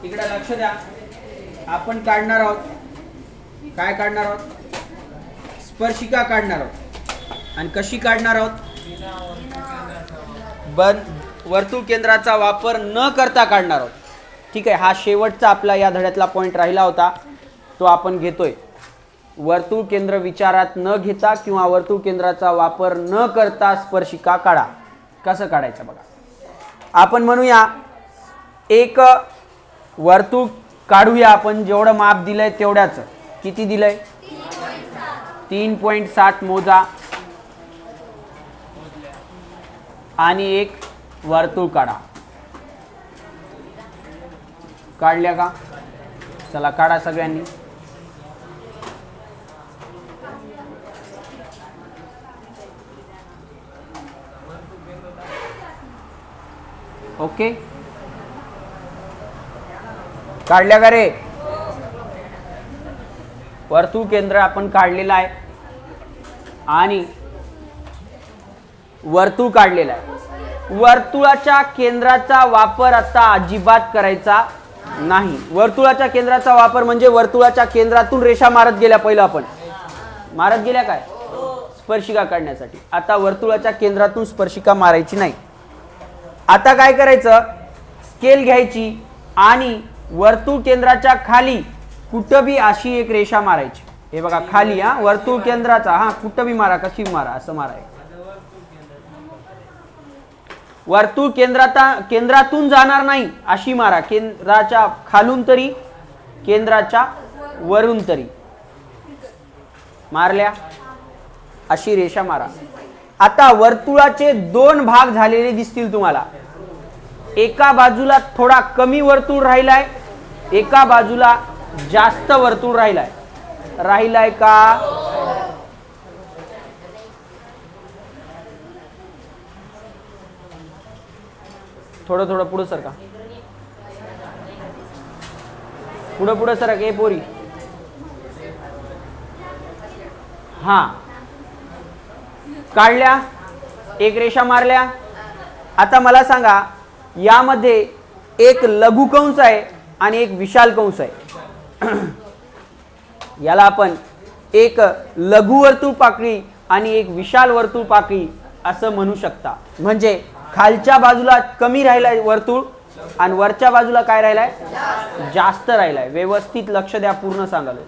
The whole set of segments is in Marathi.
इकडे लक्ष द्या, आपण काढणार आहोत, काय काढणार आहोत? स्पर्शिका काढणार आहोत. आणि कशी काढणार आहोत? वर्तुळ केंद्राचा वापर न करता काढणार आहोत. ठीक आहे, हा शेवटचा आपला या धड्यातला पॉइंट राहिला होता, तो आपण घेतोय. वर्तुळ केंद्र विचारात न घेता किंवा वर्तुळ केंद्राचा वापर न करता स्पर्शिका काढा. कसं काढायचं बघा. आपण म्हणूया एक वर्तुळ काढूया. आपण जेवढं माप दिलंय तेवढ्याच. किती दिलंय? 3.7 मोजा आणि एक वर्तुळ काढा. काढल्या का? चला काढा सगळ्यांनी. ओके, काढल्या का रे? वर्तुळ केंद्र आपण काढलेलं आहे आणि वर्तुळ काढलेलं आहे. वर्तुळाच्या केंद्राचा वापर आता अजिबात करायचा नाही. वर्तुळाच्या केंद्राचा वापर म्हणजे वर्तुळाच्या केंद्रातून रेषा मारत गेल्या. पहिलं आपण मारत गेल्या काय? स्पर्शिका काढण्यासाठी. आता वर्तुळाच्या केंद्रातून स्पर्शिका मारायची नाही. आता काय करायचं? स्केल घ्यायची आणि वर्तुळ केंद्राच्या खाली कुठं बी अशी एक रेषा मारायची. हे बघा खाली, हा वर्तुळ केंद्राचा, हा कुठं बी मारा, कशी मारा, असं मारायचं. वर्तुळ केंद्रातून जाणार नाही अशी मारा. केंद्राच्या खालून तरी केंद्राच्या वरून तरी. मारल्या? अशी रेषा मारा. आता वर्तुळाचे दोन भाग झालेले दिसतील तुम्हाला. एका बाजूला थोडा कमी वर्तुळ राहिलाय, एका बाजूला जास्त वर्तुळ राहिलाय का? थोडं थोडं पुढे सरका, पुढे सरक. ए पोरी, हा काढल्या, एक रेषा मारल्या. आता मला सांगा, यामध्ये एक लघु कंस आहे आणि एक विशाल कंस आहे. याला आपण एक लघु वर्तुळ पाकळी आणि एक विशाल वर्तुळ पाकळी असं म्हणू शकता. म्हणजे खालच्या बाजूला कमी राहिलाय वर्तुळ आणि वरच्या बाजूला काय राहिलाय? जास्त राहिलाय. व्यवस्थित लक्ष द्या, पूर्ण सांगालो.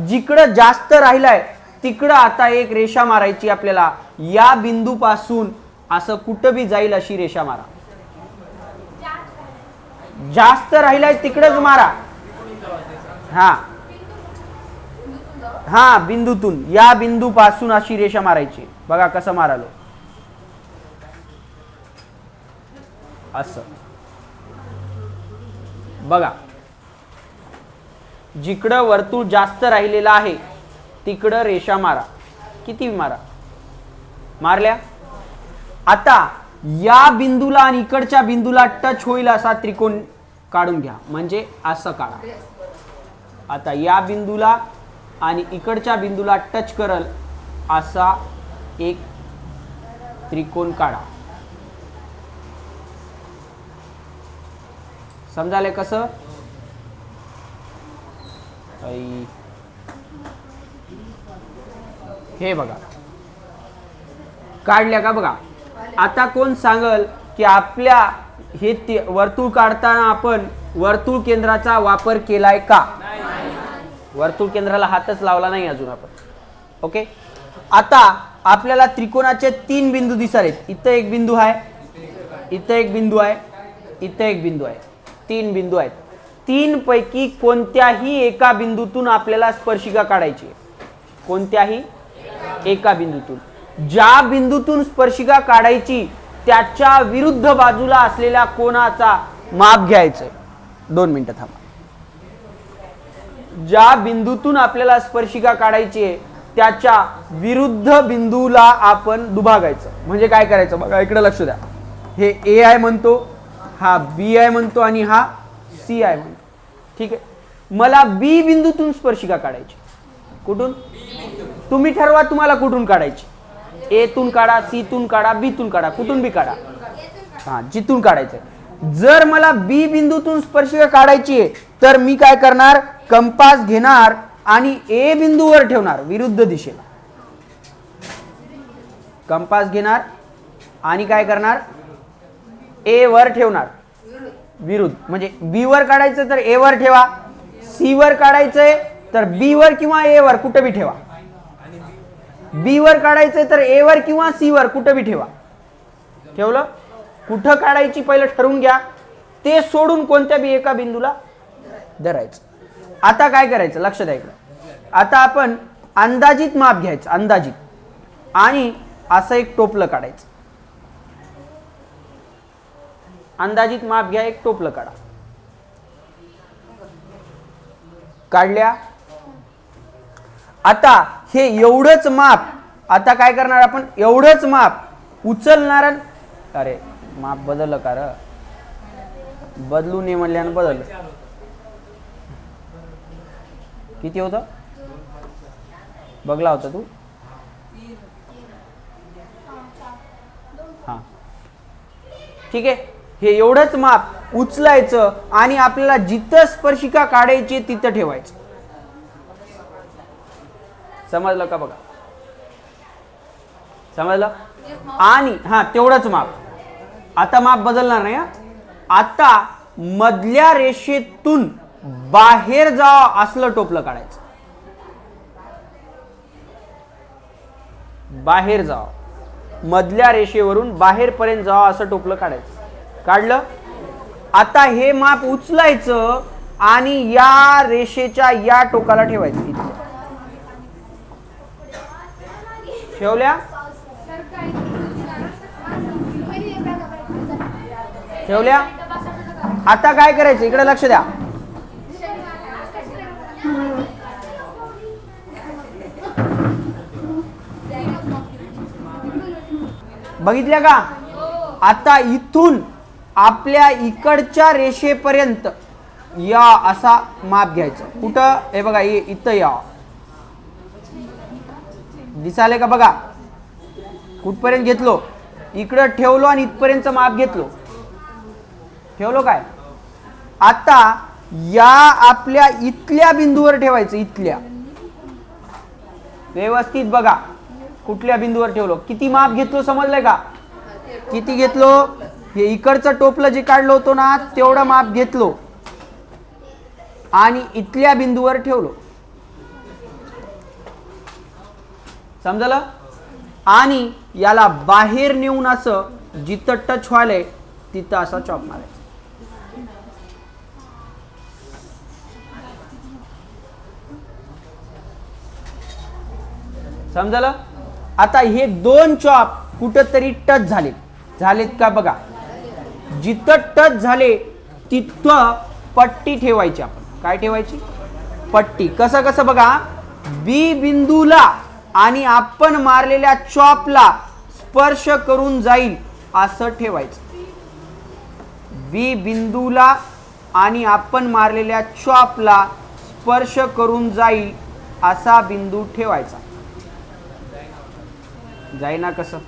जिकडं जास्त राहिलाय तिकडं आता एक रेषा मारायची आपल्याला. या बिंदूपासून असं कुठं बी जाईल अशी रेषा मारा. जास्त राहिलाय तिकडेच मारा. हा बिंदूतून, या बिंदूपासून अशी रेषा मारायची. बघा कसं मारालो, असं. बघा, जिकडं वर्तुळ जास्त राहिलेलं आहे तिकडं रेषा मारा. किती मारा? मारल्या. आता या बिंदूला आणि इकडच्या बिंदूला टच होईल असा त्रिकोण काढून घ्या. म्हणजे असं काढा. आता या बिंदूला आणि इकडच्या बिंदूला टच करल असा एक त्रिकोण काढा. समजाले कसं? हे बघा, काढल्या का? बघा, आता कोण सांगल की आपल्या हे वर्तुळ काढताना आपण वर्तुळ केंद्राचा वापर केलाय का? वर्तुळ केंद्राला हातच लावला नाही अजून आपण. ओके, आता आपल्याला त्रिकोणाचे 3 बिंदू दिसत आहेत. इथं एक बिंदू आहे, इथं एक बिंदू आहे, इथं एक बिंदू आहे. 3 बिंदू आहेत. 3 पैकी कोणत्याही एका बिंदूतून आपल्याला स्पर्शिका काढायची. कोणत्याही एका बिंदूतून. ज्या बिंदूतून स्पर्शिका काढायची त्याच्या विरुद्ध बाजूला असलेल्या कोणाचा माप घ्यायचं. 2 मिनिटं थांबा. ज्या बिंदूतून आपल्याला स्पर्शिका काढायची आहे त्याच्या विरुद्ध बिंदूला आपण दुभागायचं. म्हणजे काय करायचं बघा, इकडे लक्ष द्या. हे ए आय म्हणतो, हा बी आय म्हणतो आणि हा सी आय म्हणतो. ठीक आहे, मला बी बिंदूतून स्पर्शिका काढायची. कुठून? तुम्ही ठरवा तुम्हाला कुठून काढायची. ए तून काढा, सी तून काढा, बी तून काढा, कुठून बी काढा. हा, जिथून काढायचं. जर मला बी बिंदूतून स्पर्शिका काढायची आहे तर मी काय करणार, कंपास घेणार आणि ए बिंदूवर ठेवणार विरुद्ध दिशेला. कंपास घेणार आणि काय करणार, ए वर ठेवणार विरुद्ध. म्हणजे बी वर काढायचं तर ए वर ठेवा, सी वर काढायचंय तर बी वर किंवा ए वर कुठे बी ठेवा. बी वर काढायचंय तर ए वर किंवा सी वर कुठे बी ठेवा. ठेवलं. कुठं काढायची पहिलं ठरवून घ्या, ते सोडून कोणत्या बी एका बिंदूला धरायचं. आता काय करायचं लक्ष द्या इकडं. आता आपण अंदाजित माप घ्यायचं, अंदाजित, आणि असं एक टोपलं काढायचं. अंदाजित माप घ्या, एक टोपलं काढा. काढल्या. आता हे एवढंच माप, आता काय करणार आपण, एवढंच माप उचलणार. अरे माप बदललं का र, बदलू नये म्हणल्यानं बदललं. किती होतं बघला होता तू? हा ठीक आहे. हे एवढंच माप उचलायचं आणि आपल्याला जिथं स्पर्शिका काढायची तिथं ठेवायचं. समजलं का? बघा समजलं. आणि हा तेवढंच माप. आता माप बदलणार नाही. आता मधल्या रेषेतून बाहेर जावं असलं टोपलं काढायचं. बाहेर जावं, मधल्या रेषेवरून बाहेर पर्यंत जावं असं टोपलं काढायचं. काढलं. आता हे माप उचलायचं आणि या रेषेच्या या टोकाला ठेवायचं. ठेवल्या. ठेवल्या. आता काय करायचं इकडे लक्ष द्या. बघितल्या का? आता इथून आपल्या इकडच्या रेषेपर्यंत या असा माप घ्यायचं. कुठं? हे बघा, इथं या. दिसाले का? बघा कुठपर्यंत घेतलो, इकडं ठेवलो आणि इथपर्यंत माप घेतलो. ठेवलो काय? आता या आपल्या इथल्या बिंदूवर ठेवायचं. इथल्या व्यवस्थित बघा कुठल्या बिंदूवर ठेवलो, किती माप घेतलो समजलंय का? किती घेतलो? हे इकडचं टोपलं जे काढलं होतं ना तेवढं माप घेतलो आणि इथल्या बिंदूवर ठेवलो. समजलं? आणि याला बाहेर नेऊन असं जिथं टच व्हायलंय तिथं असा चॉप मारायचा. समजलं? आता हे दोन चॉप कुठंतरी टच झालेत का? बघा जिथं टच झाले तिथं पट्टी ठेवायची. आपण काय ठेवायची? पट्टी. कसं कसं? बघा, बी बिंदूला आणि आपण मारलेल्या चॉपला स्पर्श करून जाईल असं ठेवायचं. बी बिंदूला आणि आपण मारलेल्या चॉपला स्पर्श करून जाईल असा बिंदू ठेवायचा. जाईना कसं?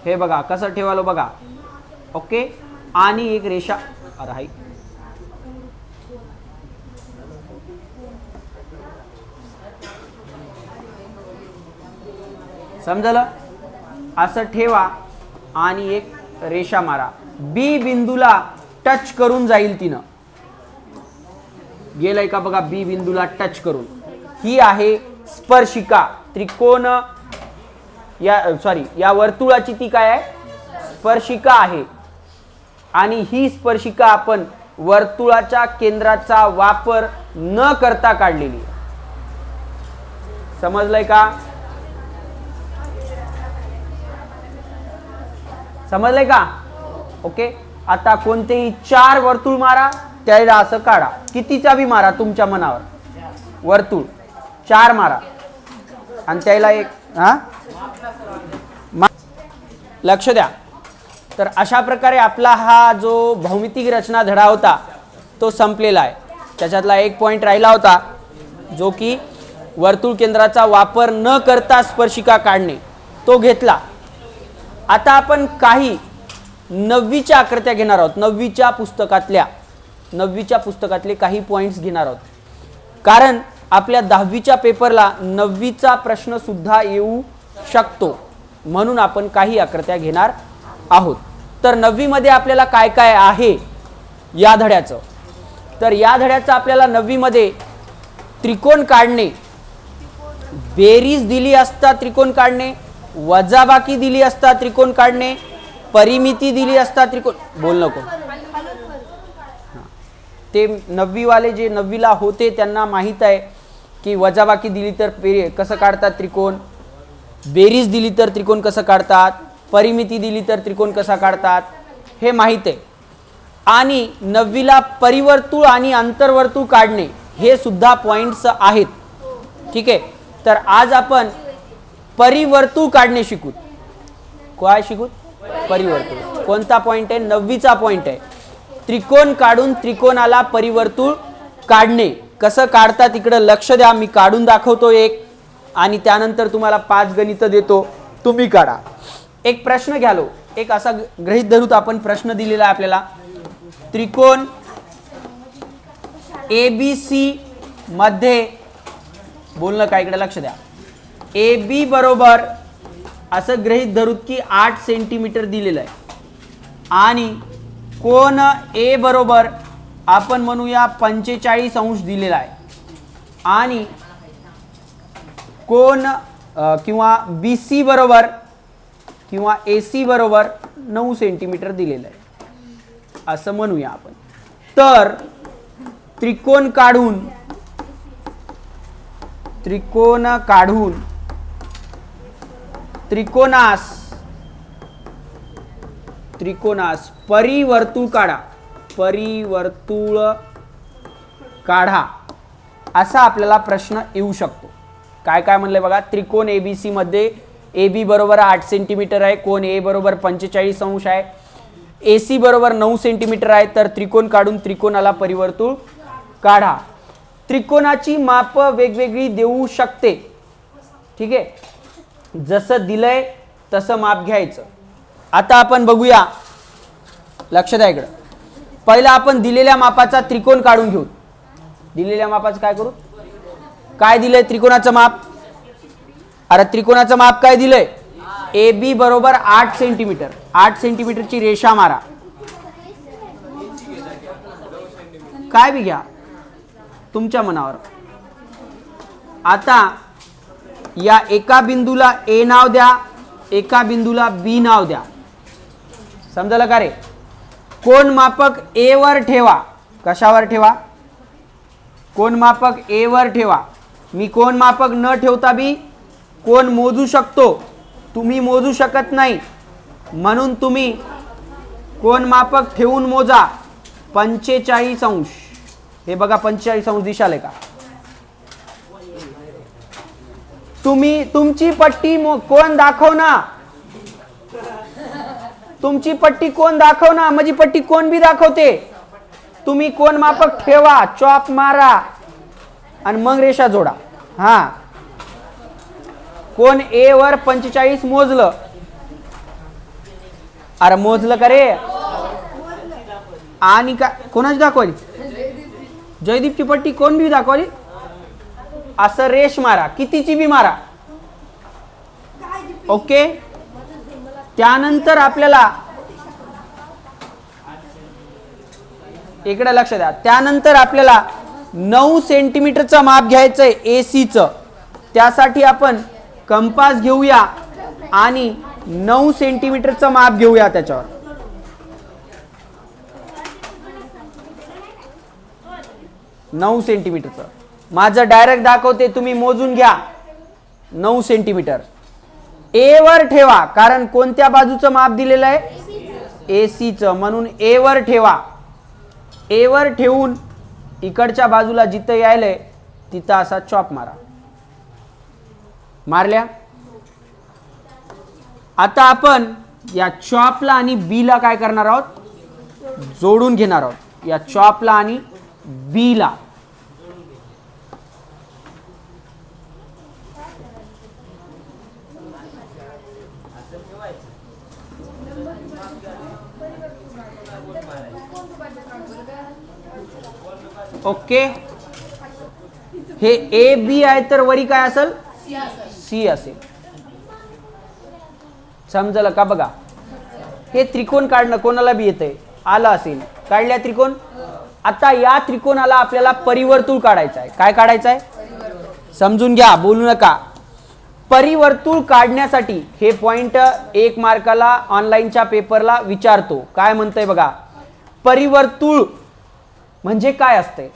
हे बघा कसं ठेवालो बघा. ओके. आणि एक रेषा राहील. समजलं? असं ठेवा आणि एक रेषा मारा. बी बिंदूला टच करून जाईल. तिनं गेलंय का? बघा बी बिंदूला टच करून. ही आहे स्पर्शिका. त्रिकोण या वर्तुळाची ती काय आहे? स्पर्शिका आहे. आणि ही स्पर्शिका आपण वर्तुळाच्या केंद्राचा वापर न करता काढलेली. समजलंय का? समजलंय का? ओके. आता कोणतेही 4 वर्तुळ मारा, त्याला असं काढा. कितीचा बी मारा तुमच्या मनावर. वर्तुळ 4 मारा आणि त्याला एक लक्ष द्या. तर अशा प्रकारे आपला हा जो भौमितिक रचना धडा होता तो संपलेला आहे. त्याच्यातला एक पॉइंट राहिला होता जो की वर्तुळ केंद्राचा वापर न करता स्पर्शिका काढणे, तो घेतला. आता आपण काही 9वीच्या आकृत्या घेणार आहोत. 9वीच्या पुस्तकातले काही पॉइंट्स घेणार आहोत, कारण आपल्या 10वीच्या पेपरला 9वीचा प्रश्न सुद्धा येऊ शकतो, म्हणून आपण काही आकृत्या घेणार आहोत. तर 9वी मध्ये आपल्याला काय काय आहे या धड्याचं, तर या धड्याचं आपल्याला 9वी मध्ये त्रिकोण काढणे, बेरीज दिली असता त्रिकोण काढणे, वजाबाकी दिली असता त्रिकोण काढणे, परिमिती दिली असता त्रिकोण, बोल नको, ते 9वी वाले जे 9वीला होते त्यांना माहित आहे की वजाबाकी दिली तर कसं काढतात त्रिकोण, बेरीज दिली तर त्रिकोण कसं काढतात, परिमिती दिली तर त्रिकोण कसा काढतात, हे माहित आहे. आणि 9वीला परिवर्तुळ आणि अंतर्वर्तुळ काढणे हे सुद्धा पॉइंट्स आहेत. ठीक आहे, तर आज आपण परिवर्तुळ काढणे शिकू. काय शिकू? परिवर्तुळ. कोणता पॉइंट आहे? 9वीचा पॉइंट आहे. त्रिकोण काढून त्रिकोणाला परिवर्तुळ काढणे कसं काढतात इकडे लक्ष द्या. मी काढून दाखवतो एक, आणि त्यानंतर तुम्हाला 5 गणित देतो, तुम्ही काढा. एक प्रश्न घ्या लो, एक असा गृहीत धरूत आपण प्रश्न दिलेला आहे आपल्याला. त्रिकोण ABC मध्ये, बोलणं काय इकडे लक्ष द्या, AB बरोबर असं गृहीत धरूत की 8 सेंटीमीटर दिलेलं आहे, आणि कोण A बरोबर आपण म्हणूया 45 अंश दिलेला आहे, आणि कोण किंवा BC बरोबर किंवा AC बरोबर 9 सेंटीमीटर दिलेलं आहे असं म्हणूया आपण. तर त्रिकोण काढून त्रिकोणास परिवर्तुळ काढा असा आपल्याला प्रश्न येऊ शकतो. काय काय म्हणले बघा. त्रिकोण ABC मध्ये AB बरोबर 8 सेंटीमीटर आहे, कोण A बरोबर 45 अंश आहे, AC बरोबर 9 सेंटीमीटर आहे, तर त्रिकोण काढून त्रिकोणाला परिवर्तुळ काढा. त्रिकोणाची माप वेगवेगळी देऊ शकते. ठीक आहे, जसं दिलंय तसं माप घ्यायचं. आता आपण बघूया, लक्ष द्या इकडं. पहिला आपण दिलेल्या मापाचा त्रिकोण काढून घेऊ. दिलेल्या मापाचं काय करू? काय दिलंय त्रिकोणाचं माप? अरे त्रिकोणाचं माप काय दिलंय? AB बरोबर 8 सेंटीमीटर. 8 सेंटीमीटरची रेषा मारा. काय बी घ्या तुमच्या मनावर. आता या एका बिंदूला A नाव द्या, एका बिंदूला B नाव द्या. समजलं का रे? कोण मापक A वर ठेवा. कशावर ठेवा? कोण मापक A वर ठेवा. मी कोण मापक न ठेवता बी कोण मोजू शकतो, तुम्ही मोजू शकत नाही, म्हणून तुम्ही कोण मापक ठेवून मोजा. 45 अंश. हे बघा 45 अंश दिसाले का? तुम्ही तुमची पट्टी कोण दाखव ना, तुमची पट्टी कोण दाखव ना, माझी पट्टी कोण बी दाखवते. तुम्ही कोण मापक ठेवा, चॉप मारा आणि मग रेषा जोडा. हा, कोण A वर 45 मोजलं. अरे मोजलं का रे? आणि का कोणाची दाखवली? जयदीपची पट्टी कोण बी दाखवली. असं रेष मारा, कितीची बी मारा. ओके. त्यानंतर आपल्याला इकडे लक्ष द्या. त्यानंतर आपल्याला 9 सेंटीमीटरचं माप घ्यायचंय AC चं. त्यासाठी आपण कंपास घेऊया आणि 9 सेंटीमीटरचं माप घेऊया त्याच्यावर. नऊ सेंटीमीटरचं माझं डायरेक्ट दाखवते, तुम्ही मोजून घ्या. 9 सेंटीमीटर A वर ठेवा, कारण कोणत्या बाजूचं माप दिलेलं आहे? AC चं, म्हणून A वर ठेवा. A वर ठेवून इकडच्या बाजूला जिथं यायलंय तिथं असा चॉप मारा. मारल्या. आता आपण या चॉपला आणि B ला काय करणार आहोत? जोडून घेणार आहोत. या चॉपला आणि B ला ओके, हे ए बी आहे तर वरी काय असेल, सी असेल. समजलं का? बघा, हे त्रिकोण काढणं कोणाला बी येतंय, आलं असेल, काढल्या त्रिकोण. आता या त्रिकोणाला आपल्याला परिवर्तुळ काढायचं आहे. काय काढायचं आहे? समजून घ्या, बोलू नका. परिवर्तुळ काढण्यासाठी हे पॉइंट 1 मार्काला ऑनलाईनच्या पेपरला विचारतो. काय म्हणतंय बघा, परिवर्तुळ म्हणजे काय असते?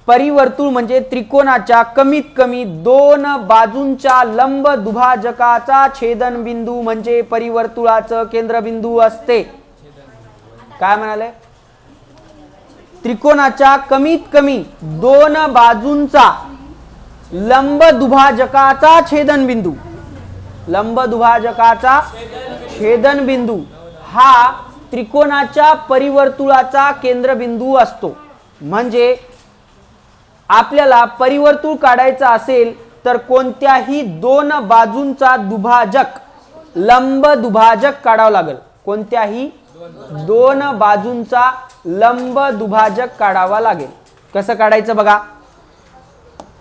परिवर्तुळ म्हणजे त्रिकोणाच्या कमीत कमी 2 बाजूंच्या लंब दुभाजकाचा छेदनबिंदू म्हणजे परिवर्तुळाचं केंद्रबिंदू असते. काय म्हणाले? त्रिकोणाच्या कमीत कमी 2 बाजूंचा लंब दुभाजकाचा छेदनबिंदू, लंब दुभाजकाचा छेदनबिंदू हा त्रिकोणाच्या परिवर्तुळाचा केंद्रबिंदू असतो. म्हणजे आपल्याला परिवर्तुळ काढायचं असेल तर कोणत्याही 2 बाजूंचा दुभाजक, लंब दुभाजक काढावं लागेल. कोणत्याही 2 बाजूंचा लंब दुभाजक काढावा लागेल. कसं काढायचं बघा,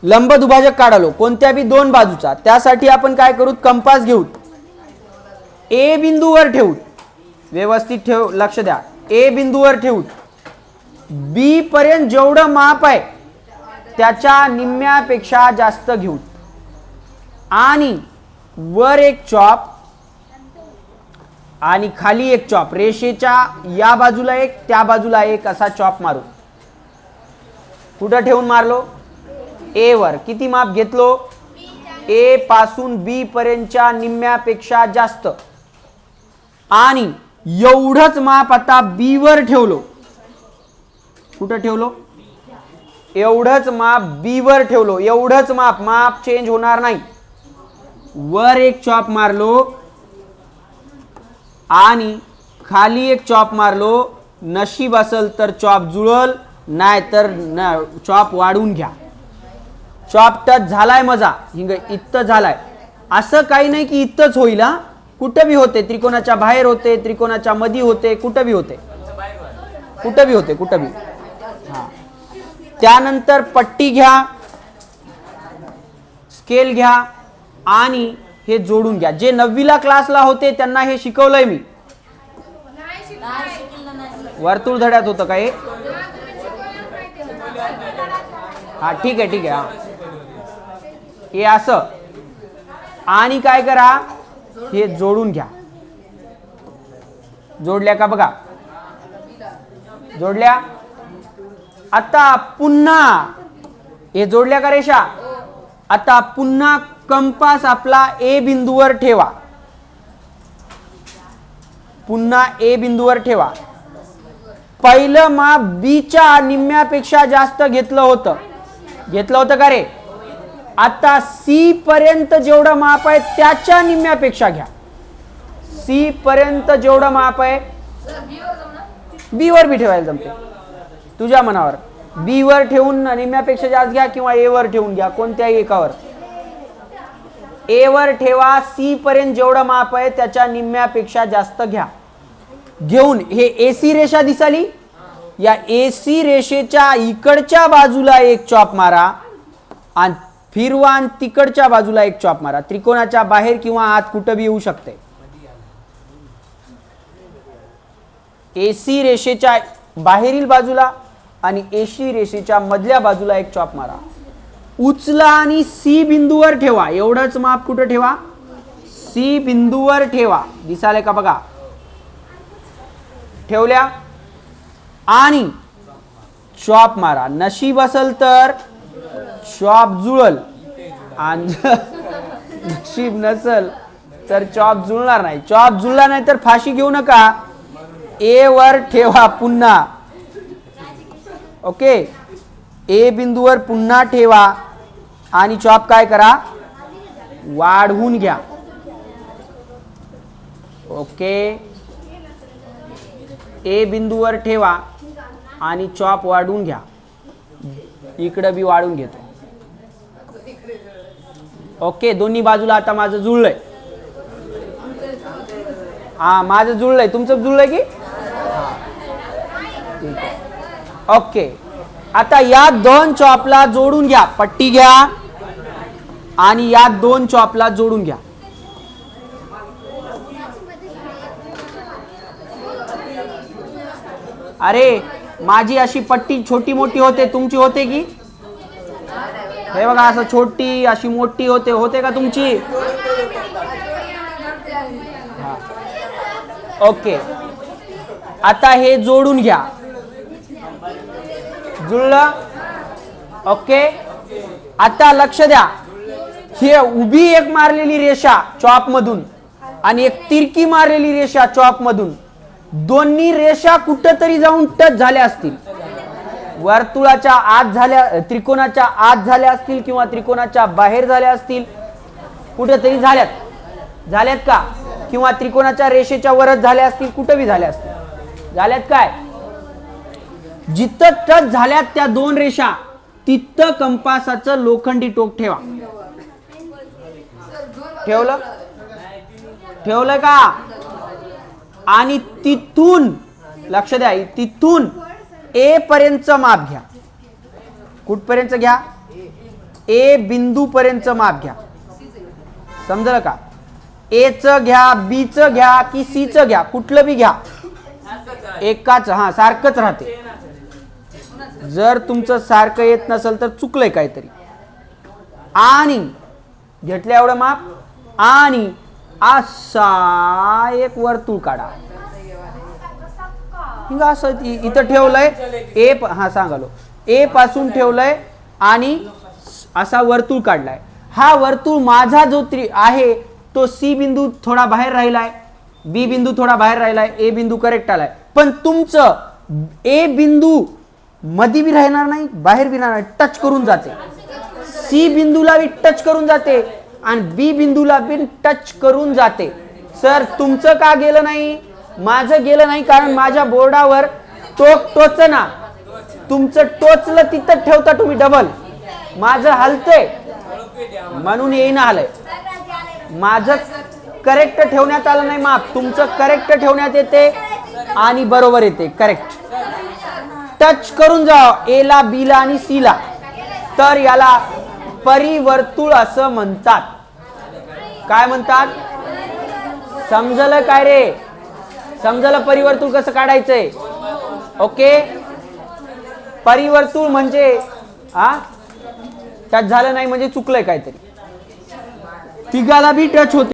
लंब दुभाजक काढालो कोणत्या बी 2 बाजूचा. त्यासाठी आपण काय करू, कंपास घेऊ, ए बिंदूवर ठेवू, व्यवस्थित ठेव, लक्ष द्या, ए बिंदूवर ठेवू, बी पर्यंत जेवढं माप आहे त्याच्या निम्म्यापेक्षा जास्त घेऊ आणि वर एक चॉप आणि खाली एक चॉप, रेषेच्या या बाजूला एक, त्या बाजूला एक असा चॉप मारू. कुठं ठेवून मारलो? ए वर. किती माप घेतलो? ए पासून बी पर्यंतच्या निम्म्यापेक्षा जास्त. आणि एवढंच माप आता बी वर ठेवलो. कुठं ठेवलो? एवढंच माप बी वर ठेवलो. एवढंच माप, माप चेंज होणार नाही. वर एक चॉप मारलो आणि खाली एक चॉप मारलो. नशीब असेल तर चॉप जुळल, नाही तर चॉप वाढवून घ्या. चॉप टच झालाय मजा, हिंग इथं झालाय, असं काही नाही की इथंच होईल. हा, कुठं बी होते, त्रिकोणाच्या बाहेर होते, त्रिकोणाच्या मध्ये होते, कुठं बी होते, कुठं बी होते, कुठं बी. हा, त्यानंतर पट्टी घ्या, स्केल घ्या आणि हे जोडून घ्या. जे 9वीला क्लासला होते त्यांना हे शिकवलंय मी. वर्तुळ धड्यात होतं का हे? हा, ठीक आहे, ठीक आहे. हा, हे असं आणि काय करा, हे जोडून घ्या. जोडल्या का? बघा, जोडल्या. आता पुन्हा हे जोडल्या का रेषा? आता पुन्हा कंपास आपला ए बिंदूवर ठेवा. पुन्हा ए बिंदूवर ठेवा. पहिलं माप बी च्या निम्म्यापेक्षा जास्त घेतलं होतं का रे? आता सी पर्यंत जेवढं माप आहे त्याच्या निम्म्यापेक्षा घ्या. सी पर्यंत जेवढं माप आहे बी वर बी ठेवायला जमते, तुझ्या मनावर. बी वर ठेवून निम्म्यापेक्षा जास्त घ्या किंवा ए वर ठेवून घ्या, कोणत्याही एकावर. ए वर ठेवा. सी पर्यंत जेवढं माप आहे त्याच्या निम्म्यापेक्षा जास्त घ्या. घेऊन हे एसी रेषा दिसाली, या एसी रेषेच्या इकडच्या बाजूला एक चॉप मारा आणि फिरवा आणि तिकडच्या बाजूला एक चॉप मारा. त्रिकोणाच्या बाहेर किंवा आत कुठं बी येऊ शकते. एसी रेषेच्या बाहेरील बाजूला आणि एसी रेषेच्या मधल्या बाजूला एक चॉप मारा. उचला आणि सी बिंदूवर ठेवा. एवढंच माप कुठं ठेवा? सी बिंदूवर ठेवा. दिसाले का? बघा, ठेवल्या आणि चॉप मारा. नशीब असेल तर चॉप जुळल आणि नशीब नसेल तर चॉप जुळणार नाही. चॉप जुळला नाही तर फाशी घेऊ नका. ए वर ठेवा पुन्हा. ओके, ए बिंदूवर पुन्हा ठेवा आणि चॉप काय करा? वाढवून घ्या. ओके, ए बिंदूवर ठेवा आणि चॉप वाढवून घ्या. इकडं बी वाढवून घेतो. ओके, दोन्ही बाजूला आता माझं जुळलंय. हा, माझं जुळलंय. तुमचं जुळलंय की? ओके, आता या दोन चॉपला जोडून घ्या, पट्टी घ्या आणि या दोन चॉपला जोडून घ्या. अरे माझी अशी पट्टी छोटी मोठी होते, तुमची होते की? हे बघा असं छोटी अशी मोठी होते का तुमची? ओके. आता हे जोडून घ्या. जुळलं? ओके. आता लक्ष द्या, हे उभी एक मारलेली रेषा चॉप मधून आणि एक तिरकी मारलेली रेषा चॉप मधून, दोन्ही रेषा कुठेतरी जाऊन टच झाल्या असतील. वर्तुळाच्या आत झाल्या, त्रिकोणाच्या आत झाल्या असतील किंवा त्रिकोणाच्या बाहेर झाल्या असतील, कुठेतरी झाल्यात का? किंवा त्रिकोणाच्या रेषेच्या वरच झाल्या असतील, कुठे बी झाल्या असतील. झाल्यात काय? जिथं टच झाल्यात त्या दोन रेषा तिथं कंपासाचं लोखंडी टोक ठेवा. ठेवलं का? आणि तिथून लक्ष द्या, तिथून ए पर्यंत माप घ्या. कुठपर्यंत घ्या? ए बिंदू पर्यंत माप घ्या. समजलं का? ए च घ्या, बी च घ्या की सी च घ्या, कुठलं बी घ्या, एकाच सारखंच राहते. जर तुमचं सारखं येत नसेल तर चुकलंय काहीतरी. आणि घेतलं एवढं माप आणि असा एक वर्तुळ काढा. असं इथं ठेवलंय ए, सांगालो ए पासून ठेवलंय आणि असा वर्तुळ काढलाय. हा वर्तुळ माझा जो आहे तो सी बिंदू थोडा बाहेर राहिलाय, बी बिंदू थोडा बाहेर राहिलाय, ए बिंदू करेक्ट आलाय. पण तुमचं ए बिंदू मध्ये बी राहणार नाही, बाहेर बी राहणार, टच करून जाते. सी बिंदूला बी टच करून जाते आणि बी बिंदूला बी टच करून जाते. सर तुमचं का गेलं नाही? माझं गेलं नाही कारण माझ्या बोर्डावर टोचना. तुमचं टोचलं तिथं ठेवता तुम्ही डबल, माझं हलतंय म्हणून येईना आलंय. माझं करेक्ट ठेवण्यात आलं नाही माप, तुमचं करेक्ट ठेवण्यात येते आणि बरोबर येते करेक्ट. टच करून जा ए ला, बी ला आणि सी ला, तर याला परिवर्तुळ असं म्हणतात. काय म्हणतात? समजलं काय रे? समजलं परिवर्तुळ कसं काढायचंय? ओके. परिवर्तुळ म्हणजे टच झालं नाही म्हणजे चुकलंय काहीतरी. तिघाला बी टच होते.